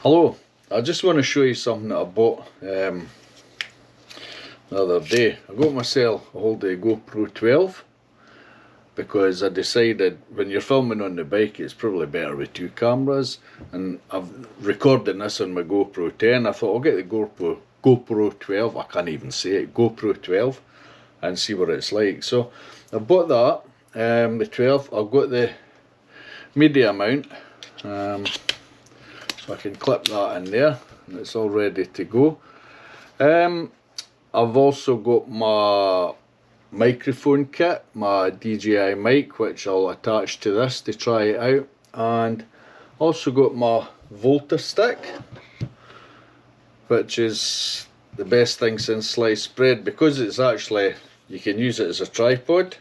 Hello, I just want to show you something that I bought the other day. I got myself a hold of the GoPro 12 because I decided when you're filming on the bike it's probably better with two cameras, and I've recorded this on my GoPro 10. I thought I'll get the GoPro 12, I can't even say it, GoPro 12, and see what it's like. So I bought that, the 12. I've got the media mount. So I can clip that in there and it's all ready to go. I've also got my microphone kit, my DJI mic, which I'll attach to this to try it out, and also got my Volta stick, which is the best thing since sliced bread, because it's actually, you can use it as a tripod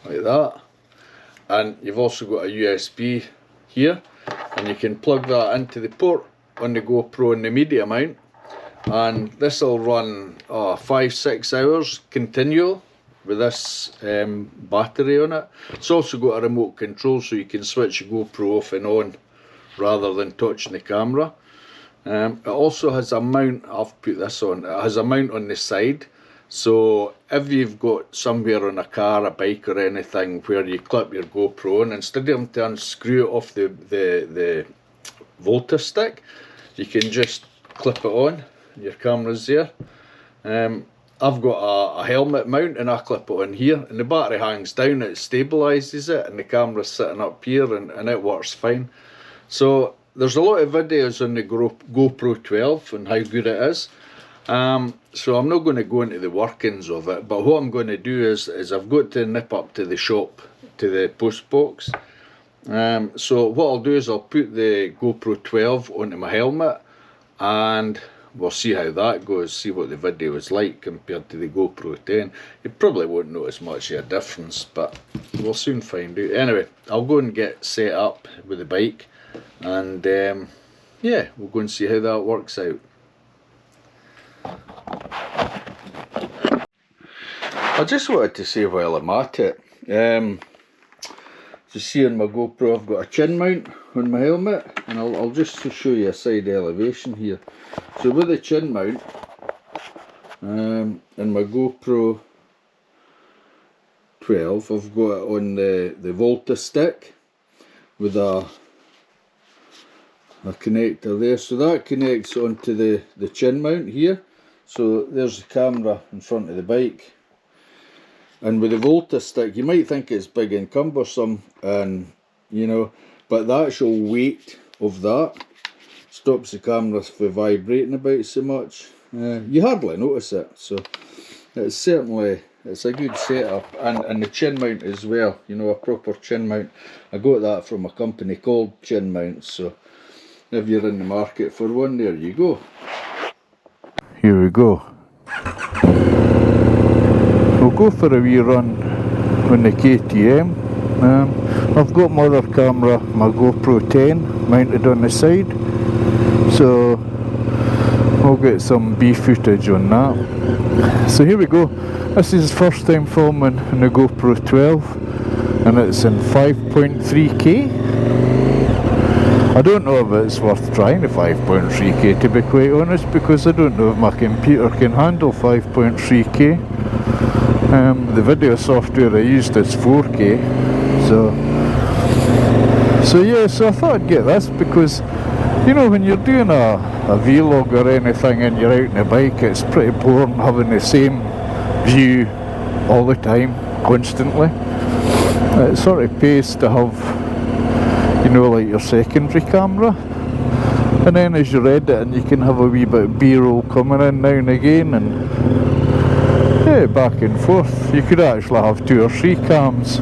like that, and you've also got a USB here, and you can plug that into the port on the GoPro and the media mount, and this will run 5-6 hours continual with this battery on it. It's also got a remote control, so you can switch your GoPro off and on rather than touching the camera. It also has a mount, I've put this on, it has a mount on the side, so if you've got somewhere on a car, a bike or anything where you clip your GoPro on, instead of having to unscrew it off the Volta stick, you can just clip it on, your camera's there. I've got a helmet mount and I clip it on here, and the battery hangs down, it stabilises it, and the camera's sitting up here, and it works fine. So there's a lot of videos on the GoPro 12 and how good it is. So I'm not going to go into the workings of it, but what I'm going to do is I've got to nip up to the shop, to the post box. So what I'll do is I'll put the GoPro 12 onto my helmet, and we'll see how that goes, see what the video is like compared to the GoPro 10. You probably won't notice much of a difference, but we'll soon find out. Anyway, I'll go and get set up with the bike, and yeah, we'll go and see how that works out. I just wanted to say while I'm at it, you see on my GoPro I've got a chin mount on my helmet, and I'll just show you a side elevation here. So with the chin mount, and my GoPro 12, I've got it on the Volta stick with a connector there, so that connects onto the chin mount here. So there's the camera in front of the bike, and with the Volta stick you might think it's big and cumbersome, and you know, but the actual weight of that stops the camera from vibrating about so much. You hardly notice it, so it's a good setup. And the chin mount as well, you know, a proper chin mount. I got that from a company called Chin Mounts, so if you're in the market for one, there you go. Here we go. We'll go for a wee run on the KTM. I've got my other camera, my GoPro 10, mounted on the side, so we'll get some B footage on that. So here we go. This is first time filming on the GoPro 12, and it's in 5.3K. I don't know if it's worth trying the 5.3K, to be quite honest, because I don't know if my computer can handle 5.3K. The video software I used is 4K, so yeah, so I thought I'd get this because, you know, when you're doing a vlog or anything and you're out on a bike, it's pretty boring having the same view all the time, constantly. It sort of pays to have, you know, like your secondary camera, and then as you're editing you can have a wee bit of B-roll coming in now and again, and yeah, back and forth. You could actually have 2 or 3 cams.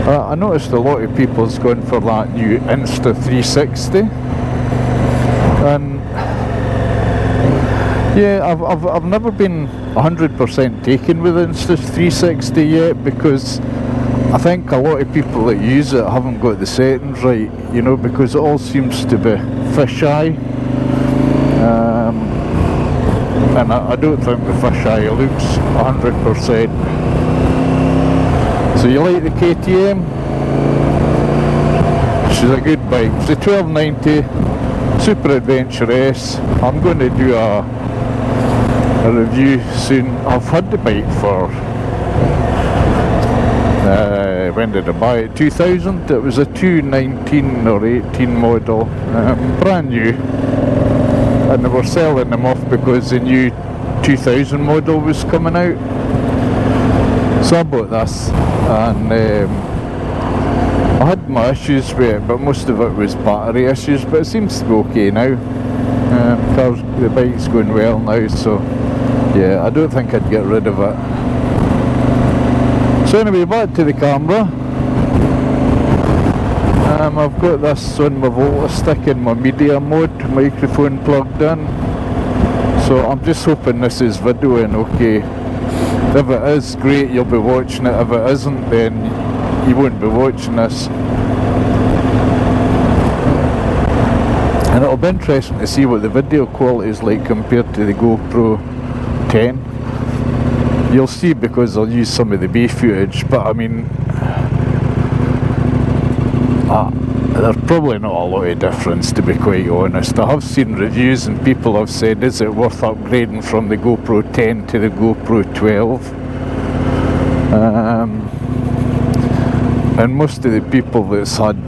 I noticed a lot of people's gone for that new Insta360, and yeah, I've never been 100% taken with Insta360 yet, because I think a lot of people that use it haven't got the settings right, you know, because it all seems to be fisheye, and I don't think the fisheye looks 100%. So you like the KTM? She's a good bike. It's a 1290 Super Adventure S. I'm going to do a review soon. I've had the bike for when did I buy it? 2000. It was a 2019 or 18 model, brand new, and they were selling them off because the new 2000 model was coming out. So I bought this, and I had my issues with it, but most of it was battery issues, but it seems to be okay now. The bike's going well now, so yeah, I don't think I'd get rid of it. So anyway, back to the camera. I've got this on my Volta stick in my media mode, microphone plugged in. So I'm just hoping this is videoing okay. If it is, great, you'll be watching it. If it isn't, then you won't be watching this. And it'll be interesting to see what the video quality is like compared to the GoPro 10. You'll see, because I'll use some of the B footage, but I mean, there's probably not a lot of difference, to be quite honest. I have seen reviews and people have said, is it worth upgrading from the GoPro 10 to the GoPro 12? And most of the people that's had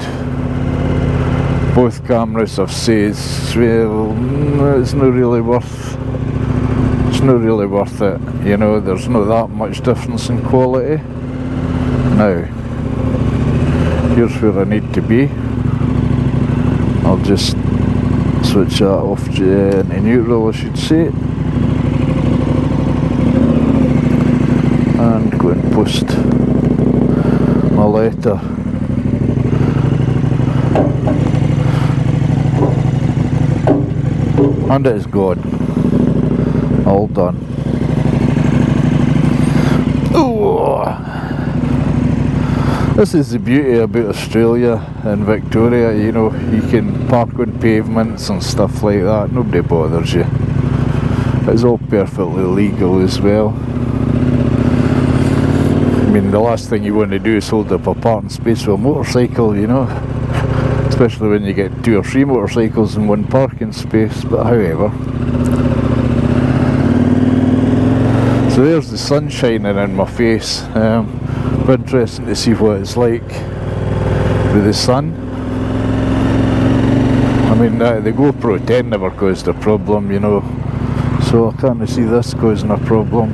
both cameras have said, well, it's not really worth it, you know, there's not that much difference in quality. Now, here's where I need to be. I'll just switch that off into neutral, I should say, and go and post my letter. And it is gone. All done. Ooh. This is the beauty about Australia and Victoria, you know, you can park on pavements and stuff like that, nobody bothers you. It's all perfectly legal as well. I mean, the last thing you want to do is hold up a parking space for a motorcycle, you know, especially when you get 2 or 3 motorcycles in one parking space, but however. So there's the sun shining in my face. Be interesting to see what it's like with the sun. I mean, the GoPro 10 never caused a problem, you know, so I can't see this causing a problem.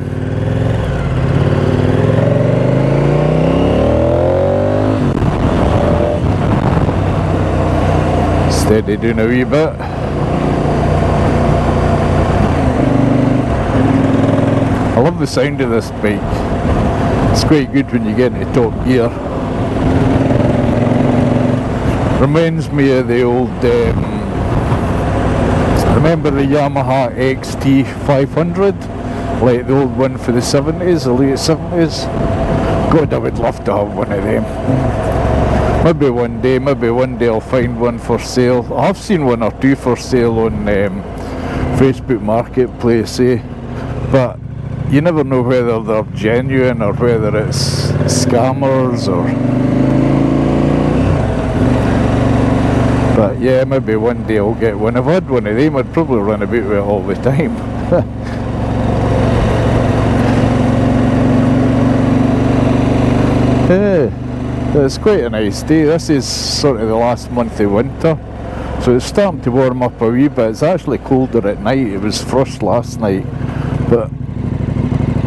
Steady doing a wee bit. I love the sound of this bike. It's quite good when you get into top gear. Reminds me of the old, remember the Yamaha XT500? Like the old one for the 70s, the late 70s? God, I would love to have one of them. Maybe one day I'll find one for sale. I have seen 1 or 2 for sale on Facebook Marketplace, but you never know whether they're genuine or whether it's scammers or... But yeah, maybe one day I'll get one. If I had one of them, I'd probably run about with it all the time. Yeah, it's quite a nice day. This is sort of the last month of winter, so it's starting to warm up a wee bit. It's actually colder at night. It was frost last night, but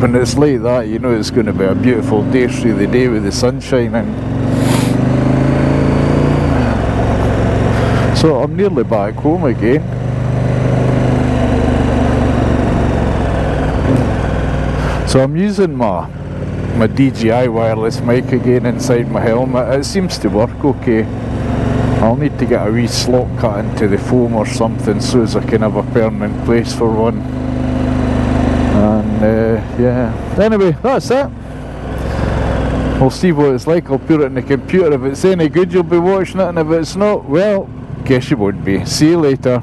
when it's like that, you know it's going to be a beautiful day through the day with the sun shining. So I'm nearly back home again. So I'm using my DJI wireless mic again inside my helmet. It seems to work okay. I'll need to get a wee slot cut into the foam or something so as I can have a permanent place for one. And yeah, anyway, that's it. We'll see what it's like. I'll put it in the computer. If it's any good, you'll be watching it, and if it's not, well, guess you won't be. See you later.